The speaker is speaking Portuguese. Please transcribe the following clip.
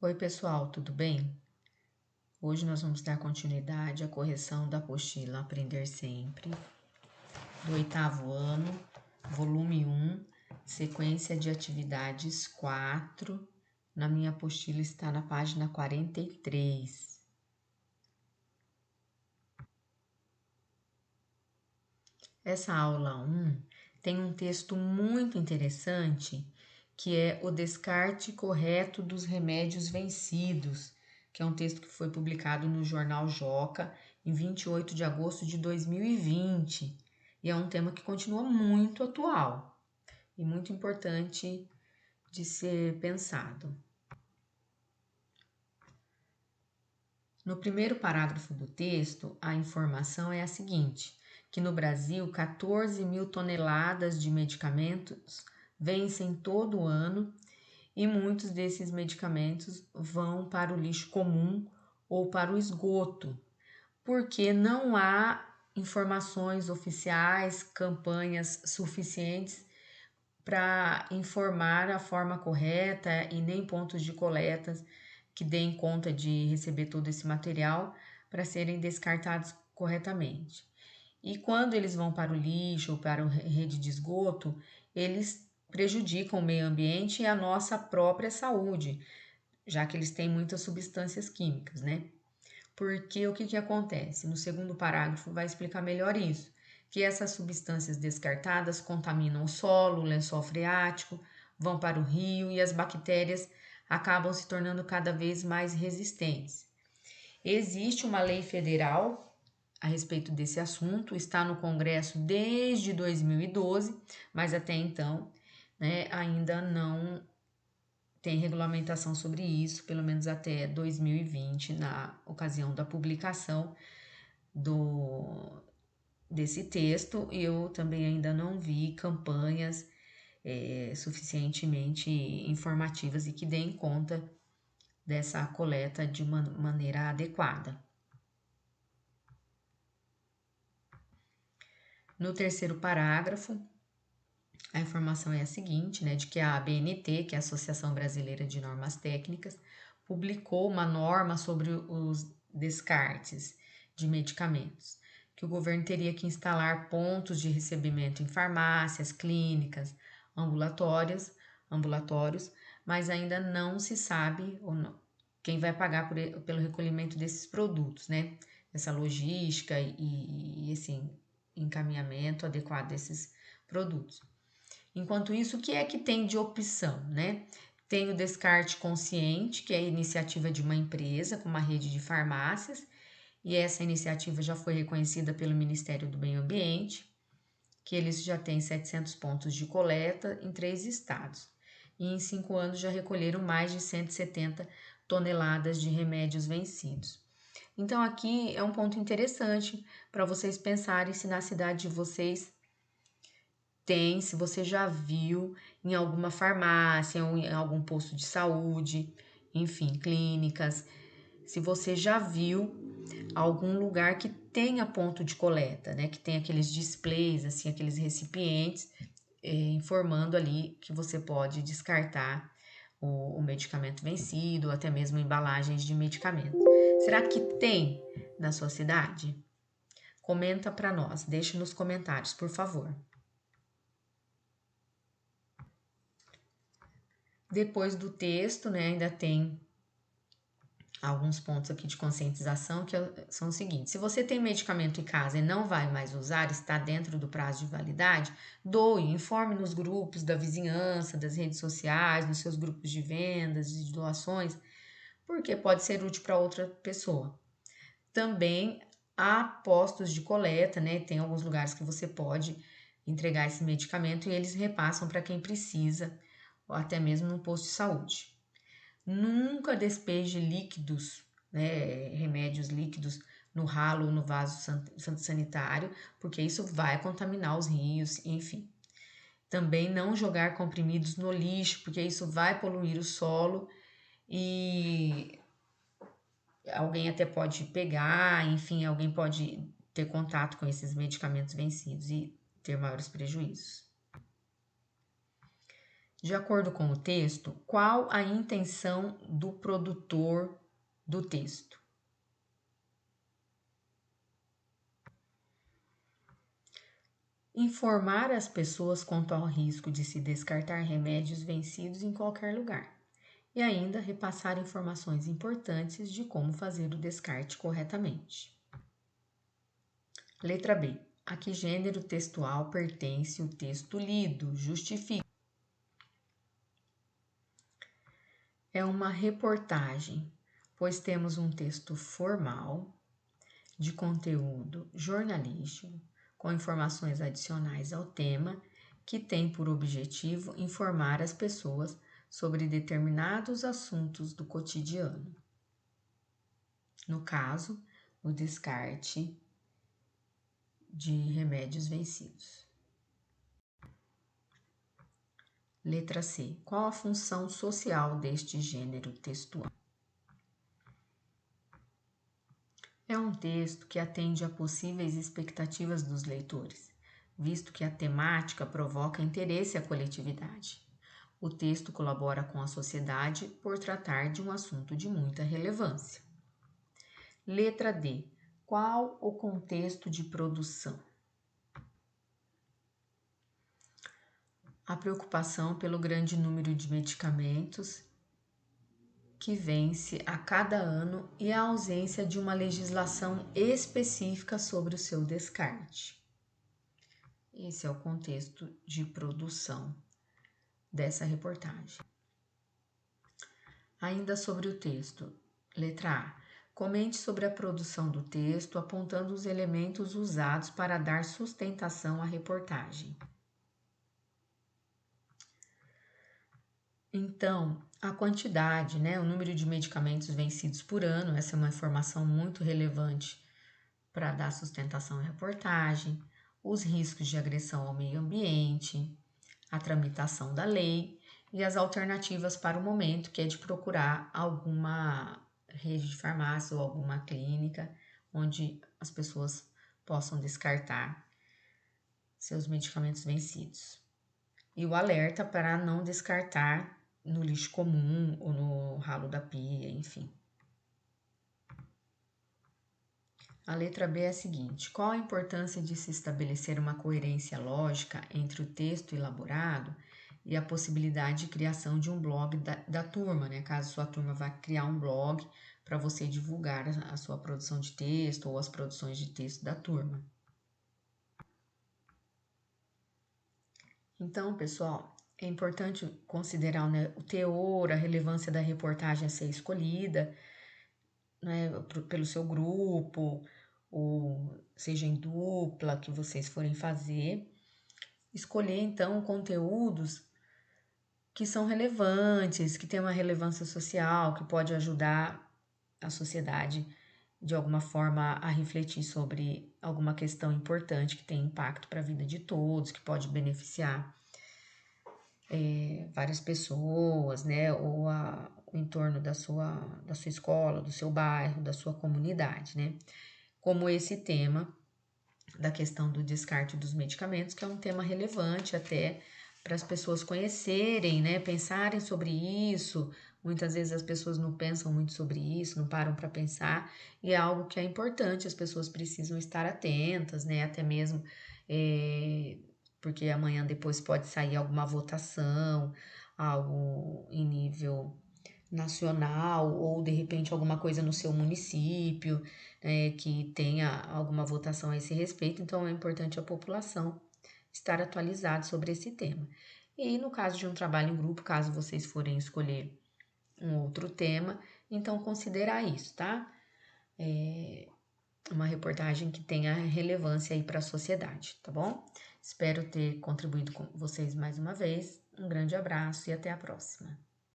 Oi, pessoal, tudo bem? Hoje nós vamos dar continuidade à correção da apostila Aprender Sempre, do 8º ano, volume 1, sequência de atividades 4. Na minha apostila está na página 43. Essa aula 1 tem um texto muito interessante que é o descarte correto dos remédios vencidos, que é um texto que foi publicado no jornal Joca em 28 de agosto de 2020 e é um tema que continua muito atual e muito importante de ser pensado. No primeiro parágrafo do texto, a informação é a seguinte, que no Brasil 14 mil toneladas de medicamentos vencem todo ano e muitos desses medicamentos vão para o lixo comum ou para o esgoto, porque não há informações oficiais, campanhas suficientes para informar a forma correta e nem pontos de coleta que deem conta de receber todo esse material para serem descartados corretamente. E quando eles vão para o lixo ou para a rede de esgoto, eles prejudicam o meio ambiente e a nossa própria saúde, já que eles têm muitas substâncias químicas, né? Porque o que acontece? No segundo parágrafo vai explicar melhor isso, que essas substâncias descartadas contaminam o solo, o lençol freático, vão para o rio e as bactérias acabam se tornando cada vez mais resistentes. Existe uma lei federal a respeito desse assunto, está no Congresso desde 2012, mas até então, né, ainda não tem regulamentação sobre isso, pelo menos até 2020, na ocasião da publicação desse texto. Eu também ainda não vi campanhas suficientemente informativas e que deem conta dessa coleta de uma maneira adequada. No terceiro parágrafo, a informação é a seguinte, né, de que a ABNT, que é a Associação Brasileira de Normas Técnicas, publicou uma norma sobre os descartes de medicamentos, que o governo teria que instalar pontos de recebimento em farmácias, clínicas, ambulatórios, mas ainda não se sabe ou não, quem vai pagar pelo recolhimento desses produtos, né? Essa logística e esse encaminhamento adequado desses produtos. Enquanto isso, o que é que tem de opção, né? Tem o descarte consciente, que é a iniciativa de uma empresa com uma rede de farmácias, e essa iniciativa já foi reconhecida pelo Ministério do Meio Ambiente, que eles já têm 700 pontos de coleta em 3 estados. E em 5 anos já recolheram mais de 170 toneladas de remédios vencidos. Então aqui é um ponto interessante para vocês pensarem se na cidade de vocês tem, se você já viu em alguma farmácia ou em algum posto de saúde, enfim, clínicas, se você já viu algum lugar que tenha ponto de coleta, né? Que tem aqueles displays, assim, aqueles recipientes, informando ali que você pode descartar o medicamento vencido, ou até mesmo embalagens de medicamentos. Será que tem na sua cidade? Comenta para nós, deixe nos comentários, por favor. Depois do texto, né, ainda tem alguns pontos aqui de conscientização que são os seguintes: se você tem medicamento em casa e não vai mais usar, está dentro do prazo de validade, doe, informe nos grupos da vizinhança, das redes sociais, nos seus grupos de vendas, de doações, porque pode ser útil para outra pessoa. Também há postos de coleta, né? Tem alguns lugares que você pode entregar esse medicamento e eles repassam para quem precisa, ou até mesmo no posto de saúde. Nunca despeje líquidos, né, remédios líquidos no ralo ou no vaso sanitário, porque isso vai contaminar os rios, enfim. Também não jogar comprimidos no lixo, porque isso vai poluir o solo e alguém até pode pegar, enfim, alguém pode ter contato com esses medicamentos vencidos e ter maiores prejuízos. De acordo com o texto, qual a intenção do produtor do texto? Informar as pessoas quanto ao risco de se descartar remédios vencidos em qualquer lugar. E ainda repassar informações importantes de como fazer o descarte corretamente. Letra B. A que gênero textual pertence o texto lido? Justifique. É uma reportagem, pois temos um texto formal, de conteúdo jornalístico, com informações adicionais ao tema, que tem por objetivo informar as pessoas sobre determinados assuntos do cotidiano. No caso, o descarte de remédios vencidos. Letra C. Qual a função social deste gênero textual? É um texto que atende a possíveis expectativas dos leitores, visto que a temática provoca interesse à coletividade. O texto colabora com a sociedade por tratar de um assunto de muita relevância. Letra D. Qual o contexto de produção? A preocupação pelo grande número de medicamentos que vence a cada ano e a ausência de uma legislação específica sobre o seu descarte. Esse é o contexto de produção dessa reportagem. Ainda sobre o texto. Letra A. Comente sobre a produção do texto, apontando os elementos usados para dar sustentação à reportagem. Então, a quantidade, o número de medicamentos vencidos por ano, essa é uma informação muito relevante para dar sustentação à reportagem, os riscos de agressão ao meio ambiente, a tramitação da lei e as alternativas para o momento, que é de procurar alguma rede de farmácia ou alguma clínica onde as pessoas possam descartar seus medicamentos vencidos. E o alerta para não descartar no lixo comum ou no ralo da pia, enfim. A letra B é a seguinte: qual a importância de se estabelecer uma coerência lógica entre o texto elaborado e a possibilidade de criação de um blog da turma, Caso sua turma vá criar um blog para você divulgar a sua produção de texto ou as produções de texto da turma. Então, pessoal, é importante considerar o teor, a relevância da reportagem a ser escolhida, pelo seu grupo, ou seja em dupla que vocês forem fazer. Escolher, então, conteúdos que são relevantes, que têm uma relevância social, que pode ajudar a sociedade de alguma forma a refletir sobre alguma questão importante que tem impacto para a vida de todos, que pode beneficiar várias pessoas, ou o entorno da sua escola, do seu bairro, da sua comunidade, Como esse tema da questão do descarte dos medicamentos, que é um tema relevante até para as pessoas conhecerem, pensarem sobre isso. Muitas vezes as pessoas não pensam muito sobre isso, não param para pensar, e é algo que é importante, as pessoas precisam estar atentas, até mesmo porque amanhã depois pode sair alguma votação, algo em nível nacional ou de repente alguma coisa no seu município, que tenha alguma votação a esse respeito. Então é importante a população estar atualizada sobre esse tema. E no caso de um trabalho em grupo, caso vocês forem escolher um outro tema, então considerar isso, tá? Uma reportagem que tenha relevância aí para a sociedade, tá bom? Espero ter contribuído com vocês mais uma vez. Um grande abraço e até a próxima.